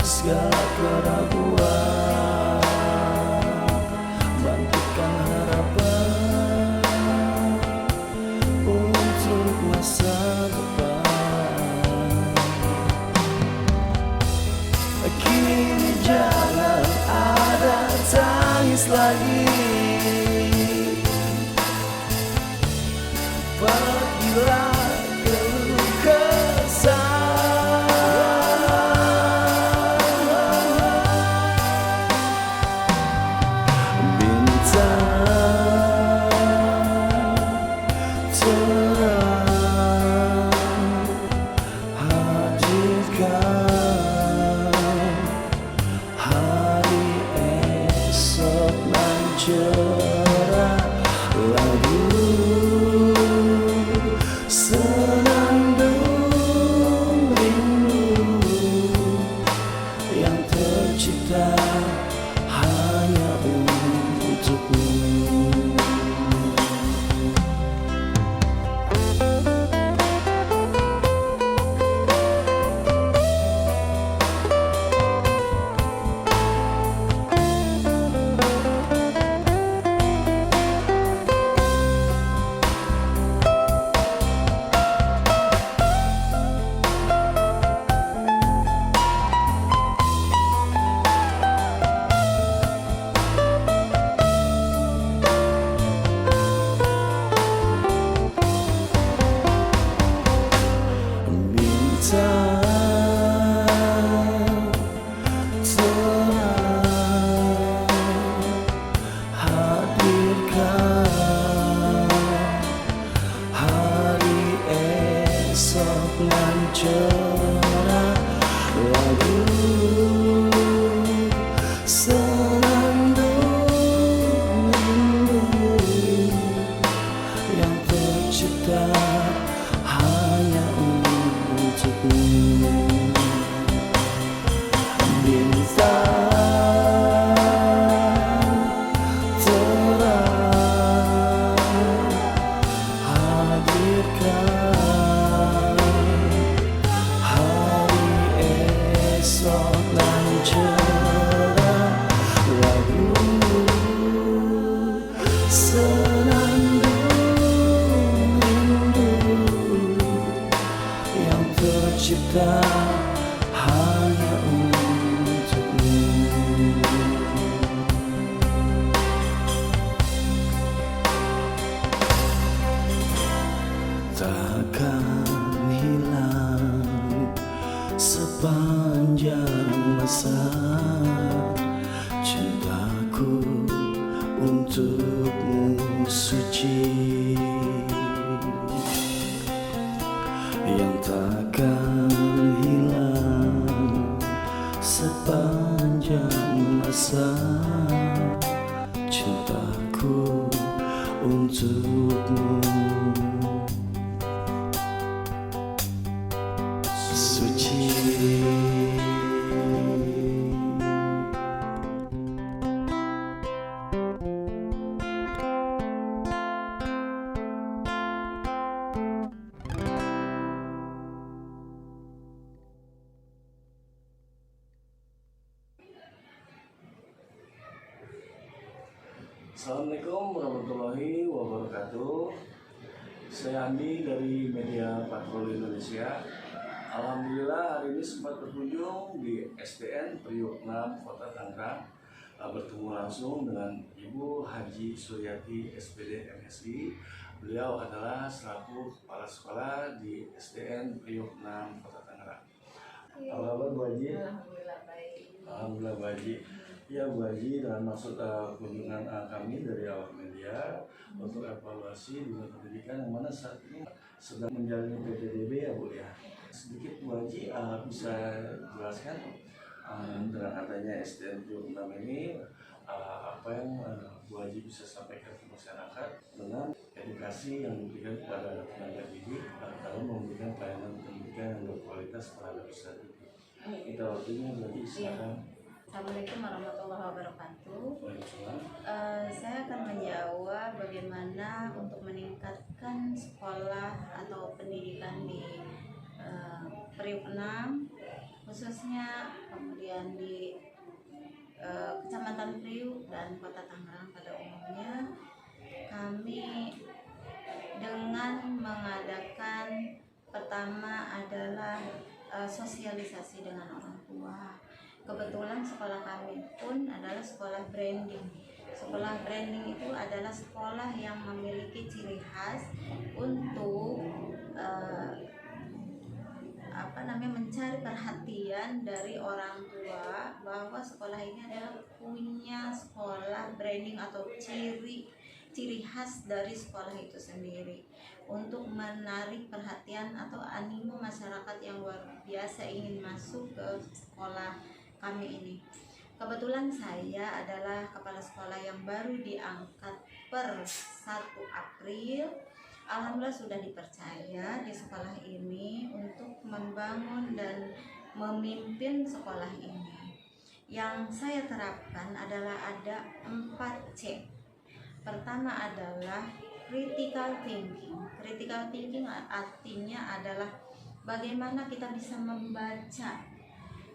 segala keraguan, bangkitkan harapan untuk masa depan. Kini jangan ada tangis lagi, pergilah keluh kesah. Bintang terang hadirkan hari esok nan cerah, lagu senandung rindu yang tercipta hanya untukmu. Bintang terang hadirkan hari esok nan cerah, lagu senandung rindu yang tercipta hanya untukmu. Bintang terang hadirkan hari esok nan cerah, lagu senandung rindu yang tercipta hanya untukmu. Takkan hilang sepanjang masa cintaku untukmu suci, yang takkan hilang sepanjang masa cintaku untukmu suci. Assalamualaikum warahmatullahi wabarakatuh. Saya Andi dari Media Patroli Indonesia. Alhamdulillah hari ini sempat berkunjung di SDN Priok 6 Kota Tangerang, bertemu langsung dengan Ibu Haji Suryati SPD MSI. Beliau adalah selaku kepala sekolah di SDN Priok 6 Kota Tangerang. Apa kabar Bu Haji? Alhamdulillah baik. Alhamdulillah Bu Haji. Ya Bu Haji, dan maksud kunjungan kami dari awak media untuk evaluasi dunia pendidikan yang mana saat ini sedang menjalani PPDB ya Bu ya. Sedikit Bu Haji bisa jelaskan dengan adanya SDN Priok 6 ini apa yang Bu Haji bisa sampaikan ke masyarakat dengan edukasi yang diberikan kepada tenaga didik dalam memberikan pelayanan pendidikan yang berkualitas terhadap peserta didik. Kita waktunya Bu Haji, silakan. Assalamualaikum warahmatullahi wabarakatuh. Waalaikumsalam. Saya akan menjawab bagaimana untuk meningkatkan sekolah atau pendidikan di Priok 6 khususnya, kemudian di Kecamatan Priuk dan Kota Tangerang pada umumnya, kami dengan mengadakan pertama adalah sosialisasi dengan orang tua. Kebetulan sekolah kami pun adalah sekolah branding. Sekolah branding itu adalah sekolah yang memiliki ciri khas untuk mencari perhatian dari orang tua bahwa sekolah ini adalah punya sekolah branding atau ciri khas dari sekolah itu sendiri untuk menarik perhatian atau animo masyarakat yang luar biasa ingin masuk ke sekolah kami ini. Kebetulan saya adalah kepala sekolah yang baru diangkat per 1 April. Alhamdulillah sudah dipercaya di sekolah ini untuk membangun dan memimpin sekolah ini. Yang saya terapkan adalah ada 4C. Pertama adalah critical thinking. Critical thinking artinya adalah bagaimana kita bisa membaca.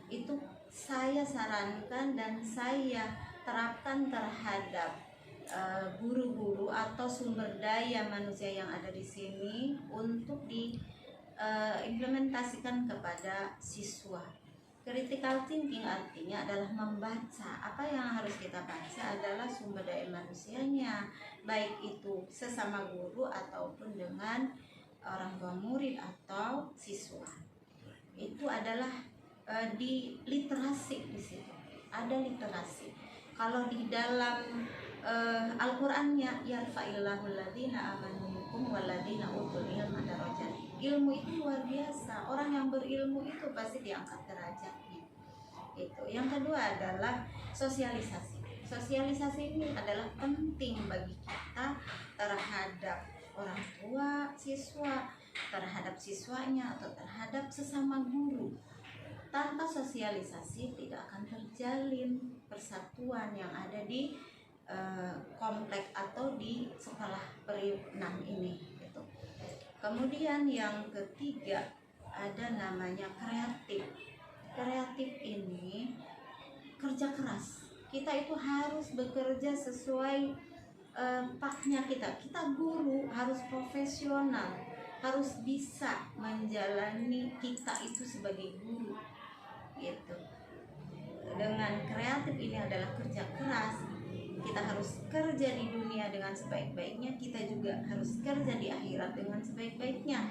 Itu saya sarankan dan saya terapkan terhadap guru-guru atau sumber daya manusia yang ada di sini untuk diimplementasikan kepada siswa. Critical thinking artinya adalah membaca. Apa yang harus kita baca adalah sumber daya manusianya, baik itu sesama guru ataupun dengan orang tua murid atau siswa. Itu adalah di literasi di situ. Ada literasi. Kalau di dalam Al-Qur'annya yarfa'illahu alladziina aamanu minkum walladziina utul ilma darajat. Ilmu itu luar biasa. Orang yang berilmu itu pasti diangkat derajatnya. Itu. Yang kedua adalah sosialisasi. Sosialisasi ini adalah penting bagi kita terhadap orang tua siswa, terhadap siswanya atau terhadap sesama guru. Tanpa sosialisasi tidak akan terjalin persatuan yang ada di komplek atau di sekolah Priuk 6 ini gitu. Kemudian yang ketiga ada namanya kreatif. Kreatif ini kerja keras. Kita itu harus bekerja sesuai paknya kita. Kita guru harus profesional, harus bisa menjalani kita itu sebagai guru gitu. Dengan kreatif ini adalah kerja keras. Kita harus kerja di dunia dengan sebaik-baiknya, kita juga harus kerja di akhirat dengan sebaik-baiknya.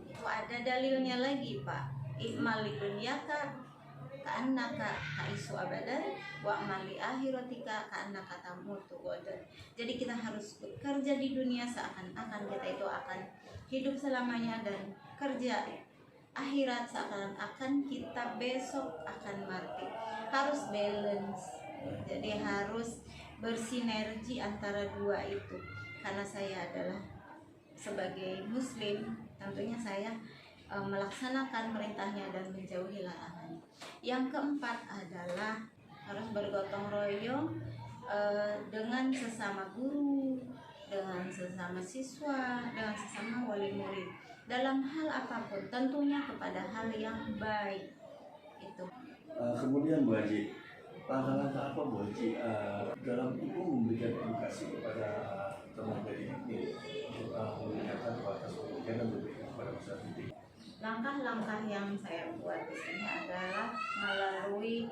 Itu ada dalilnya lagi, Pak. I'mal li dunyaka ka'annaka ta'isu abadan wa amal li akhiratika ka'annaka tamutu ghadan. Jadi kita harus bekerja di dunia seakan-akan kita itu akan hidup selamanya, dan kerja akhirat seakan-akan kita besok akan mati. Harus balance. Jadi harus bersinergi antara dua itu. Karena saya adalah sebagai muslim, tentunya saya melaksanakan perintahnya dan menjauhi larangannya. Yang keempat adalah harus bergotong royong dengan sesama guru, dengan sesama siswa, dengan sesama wali murid dalam hal apapun, tentunya kepada hal yang baik itu. Kemudian Bu Haji, langkah-langkah apa Bu Haji dalam ibu memberikan edukasi kepada tenaga didik untuk meningkatkan kualitas pendidikan dan memberikan kepada masyarakat didik? Langkah-langkah yang saya buat di sini adalah melalui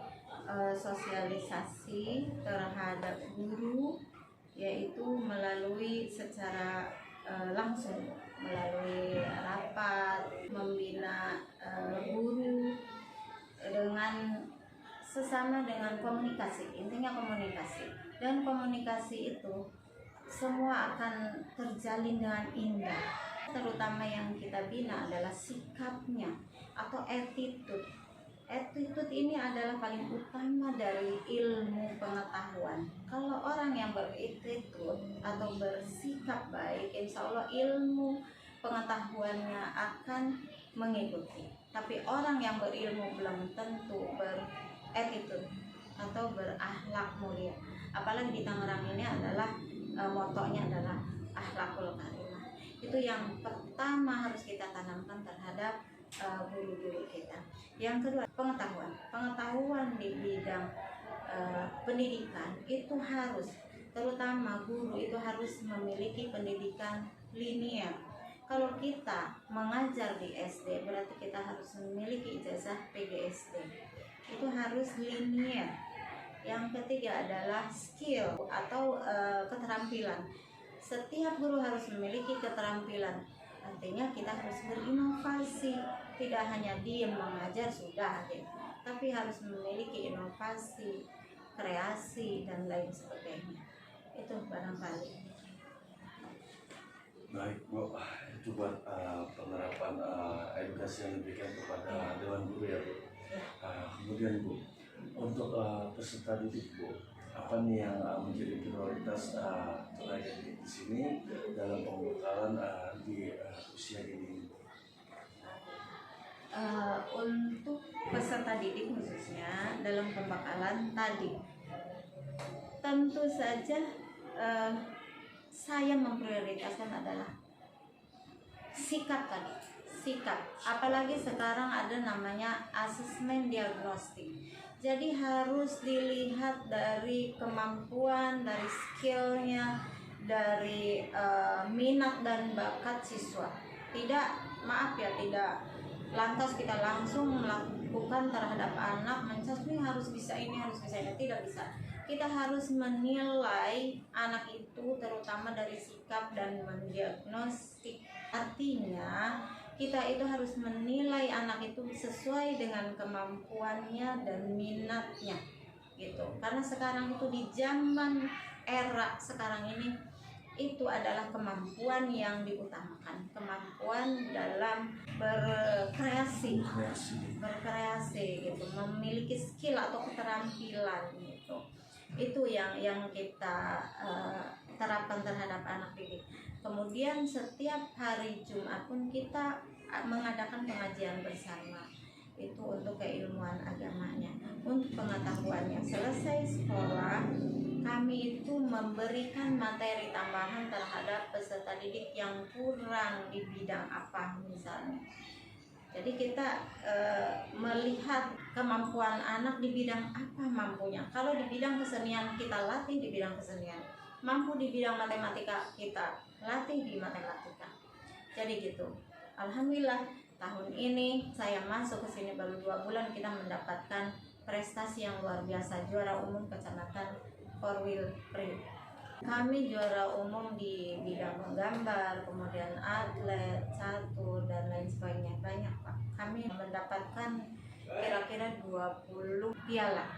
sosialisasi terhadap guru, yaitu melalui secara langsung, melalui rapat, membina guru dengan sesama, dengan komunikasi. Intinya komunikasi, dan komunikasi itu semua akan terjalin dengan indah. Terutama yang kita bina adalah sikapnya atau attitude. Attitude ini adalah paling utama dari ilmu pengetahuan. Kalau orang yang berattitude atau bersikap baik, insya Allah ilmu pengetahuannya akan mengikuti. Tapi orang yang berilmu belum tentu berattitude atau berakhlak mulia. Apalagi di Tangerang ini adalah motonya adalah akhlakul karimah. Itu yang pertama harus kita tanamkan terhadap guru-guru kita. Yang kedua, pengetahuan di bidang pendidikan itu harus, terutama guru itu harus memiliki pendidikan linier. Kalau kita mengajar di SD berarti kita harus memiliki ijazah PGSD. Itu harus linier. Yang ketiga adalah skill atau keterampilan. Setiap guru harus memiliki keterampilan. Artinya kita harus berinovasi, tidak hanya diam mengajar sudah, gitu. Tapi harus memiliki inovasi, kreasi dan lain sebagainya. Itu barangkali. Baik Bu, itu buat penerapan edukasi yang diberikan kepada Dewan Guru ya Bu. Kemudian Bu, untuk peserta didik Bu, apa nih yang menjadi prioritas terkait di sini dalam pembekalan di usia ini? Untuk peserta didik khususnya dalam pembekalan tadi, tentu saja saya memprioritaskan adalah sikap tadi. Sikap, apalagi sekarang ada namanya asesmen diagnostik. Jadi harus dilihat dari kemampuan, dari skillnya, dari minat dan bakat siswa. Tidak lantas kita langsung melakukan terhadap anak mencas ini harus bisa ini, tidak bisa. Kita harus menilai anak itu terutama dari sikap dan mendiagnostik. Artinya kita itu harus menilai anak itu sesuai dengan kemampuannya dan minatnya gitu. Karena sekarang itu di zaman era sekarang ini itu adalah kemampuan yang diutamakan, kemampuan dalam berkreasi gitu, memiliki skill atau keterampilan gitu. Itu yang kita terapkan terhadap anak didik. Kemudian setiap hari Jumat pun kita mengadakan pengajian bersama. Itu untuk keilmuan agamanya, untuk pengetahuannya. Selesai sekolah, kami itu memberikan materi tambahan terhadap peserta didik yang kurang di bidang apa misalnya. Jadi kita melihat kemampuan anak di bidang apa mampunya. Kalau di bidang kesenian kita latih di bidang kesenian, mampu di bidang matematika kita latih di matematika. Jadi gitu. Alhamdulillah tahun ini saya masuk ke sini baru 2 bulan kita mendapatkan prestasi yang luar biasa, juara umum kecamatan Korwil Priuk. Kami juara umum di bidang menggambar, kemudian atlet, catur dan lain sebagainya, banyak Pak. Kami mendapatkan kira-kira 20 piala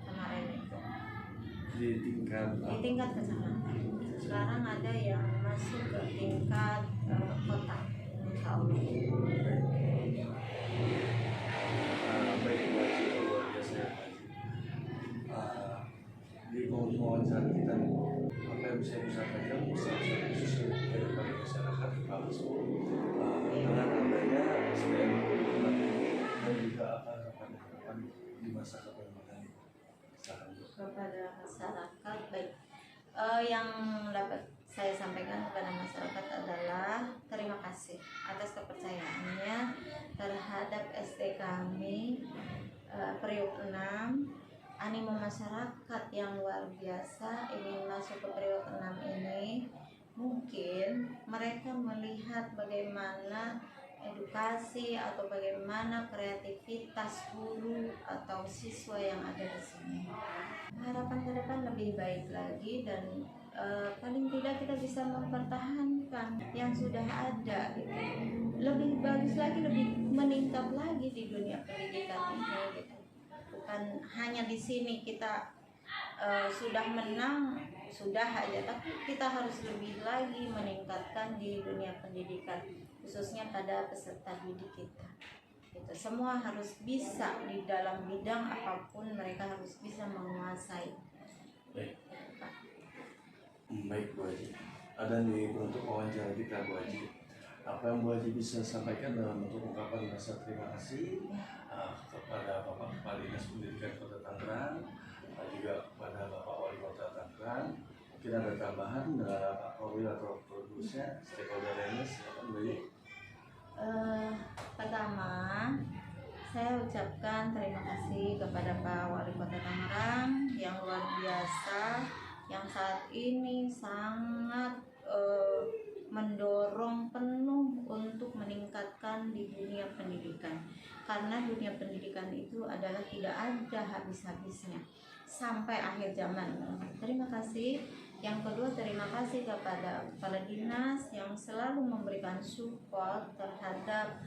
kemarin itu Di tingkat kecamatan. Sekarang ada yang masuk ke tingkat kota, insya Allah. Baik Bu Haji, luar biasa ya Bu Haji. Di wawancara kita nih, apa yang bisa disampaikan pesan-pesan khusus kepada masyarakat bagus Bu, dengan adanya SDM dan juga harapan di masa kepemimpinan Kepada masyarakat, baik, yang dapat saya sampaikan kepada masyarakat adalah terima kasih atas kepercayaannya terhadap SD kami Priuk 6. Animo masyarakat yang luar biasa ingin masuk ke Priuk 6 ini. Mungkin mereka melihat bagaimana edukasi atau bagaimana kreativitas guru atau siswa yang ada di sini. Harapan ke depan lebih baik lagi dan paling tidak kita bisa mempertahankan yang sudah ada gitu. Lebih bagus lagi, lebih meningkat lagi di dunia pendidikan ini gitu. Bukan hanya di sini kita sudah menang sudah aja, tapi kita harus lebih lagi meningkatkan di dunia pendidikan, khususnya pada peserta didik kita. Itu semua harus bisa di dalam bidang apapun, mereka harus bisa menguasai. Baik Bu Haji, ada nih untuk wawancara kita Bu Haji. Apa yang Bu Haji bisa sampaikan dalam bentuk ungkapan rasa terima kasih kepada Bapak Kepala Dinas Pendidikan Kota Tangerang, juga kepada Bapak Wali Kota Tangerang. Mungkin ada tambahan dari Pak Korwil atau produser, stakeholder lainnya, silakan Bu Haji. Pertama, saya ucapkan terima kasih kepada Pak Wali Kota Tangerang yang luar biasa, yang saat ini sangat mendorong penuh untuk meningkatkan di dunia pendidikan, karena dunia pendidikan itu adalah tidak ada habis-habisnya sampai akhir zaman. Terima kasih. Yang kedua, terima kasih kepada kepala dinas yang selalu memberikan support terhadap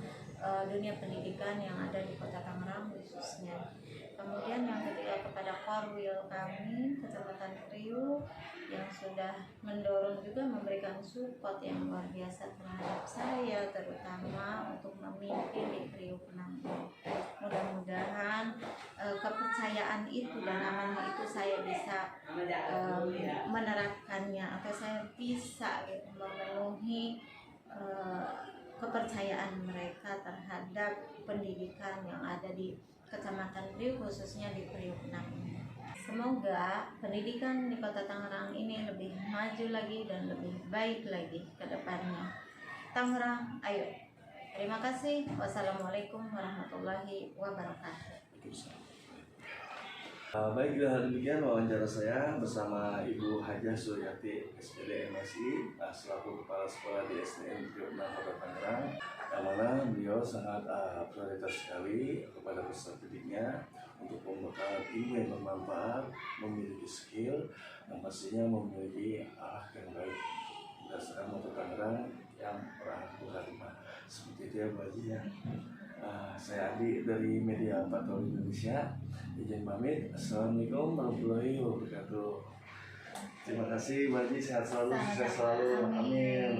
dunia pendidikan yang ada di Kota Tangerang khususnya. Kemudian yang ketiga, kepada Korwil kami Kecamatan Priuk yang sudah mendorong juga memberikan support yang luar biasa terhadap saya, terutama untuk memimpin di Priuk nanti. Mudah-mudahan kepercayaan itu dan amanah itu saya bisa menerapkannya, atau saya bisa memenuhi kepercayaan mereka terhadap pendidikan yang ada di Kecamatan Priuk, khususnya di Priuk 6. Semoga pendidikan di Kota Tangerang ini lebih maju lagi dan lebih baik lagi ke depannya. Tangerang, ayo. Terima kasih. Wassalamualaikum warahmatullahi wabarakatuh. Baiklah, demikian wawancara saya bersama Ibu Hajah Suryati SPD MSI selaku Kepala Sekolah di SDN Priuk 6 Kota Tangerang, yang mana beliau sangat prioritas sekali kepada peserta didiknya untuk pembekalan ilmu yang bermanfaat, memiliki skill, dan pastinya memiliki akhlak yang baik berdasarkan Kota Tangerang yang berakhlak berkarimah. Seperti itu ya Bu Haji ya. Saya Adi dari Media Patrol Indonesia. Izin pamit. Assalamualaikum warahmatullahi wabarakatuh. Terima kasih Bu Haji, sehat selalu, sukses selalu. Amin.